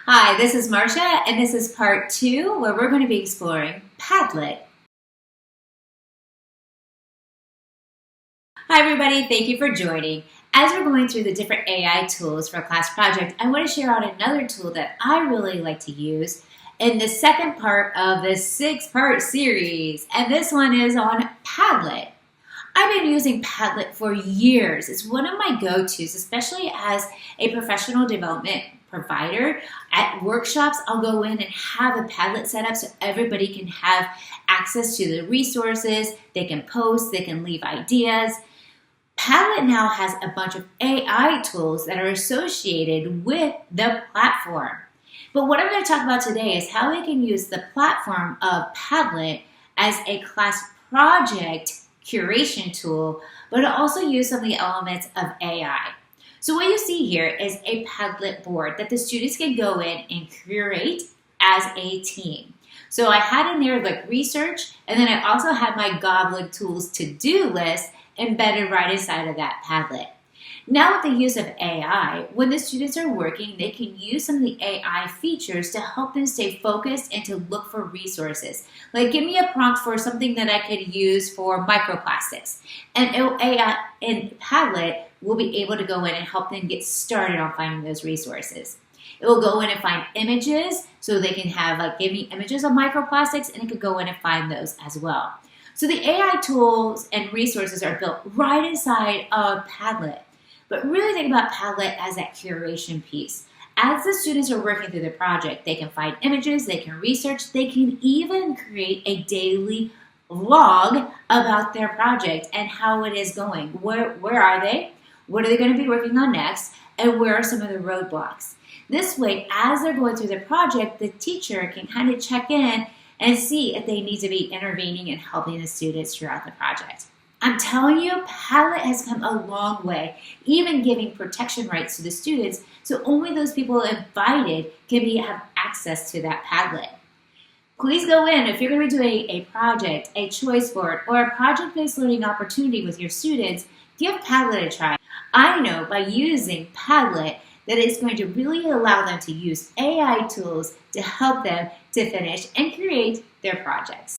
Hi, this is Marcia, and this is part 2 where we're going to be exploring Padlet. Hi everybody, thank you for joining. As we're going through the different AI tools for a class project, I want to share out another tool that I really like to use in the second part of this 6-part series, and this one is on Padlet. I've been using Padlet for years. It's one of my go-tos, especially as a professional development provider. At workshops, I'll go in and have a Padlet set up so everybody can have access to the resources. They can post, they can leave ideas. Padlet now has a bunch of AI tools that are associated with the platform. But what I'm going to talk about today is how we can use the platform of Padlet as a class project curation tool, but also use some of the elements of AI. So what you see here is a Padlet board that the students can go in and curate as a team. So I had in there like research, and then I also had my Goblet Tools to-do list embedded right inside of that Padlet. Now with the use of AI, when the students are working, they can use some of the AI features to help them stay focused and to look for resources. Like give me a prompt for something that I could use for microplastics. And AI in Padlet will be able to go in and help them get started on finding those resources. It will go in and find images, so they can have like give me images of microplastics, and it could go in and find those as well. So the AI tools and resources are built right inside of Padlet. But really think about Padlet as that curation piece. As the students are working through the project, they can find images, they can research, they can even create a daily log about their project and how it is going. Where are they? What are they going to be working on next? And where are some of the roadblocks? This way, as they're going through the project, the teacher can kind of check in and see if they need to be intervening and helping the students throughout the project. I'm telling you, Padlet has come a long way, even giving protection rights to the students, so only those people invited can have access to that Padlet. Please go in, if you're going to be doing a project, a choice board, or a project-based learning opportunity with your students, give Padlet a try. I know by using Padlet that it's going to really allow them to use AI tools to help them to finish and create their projects.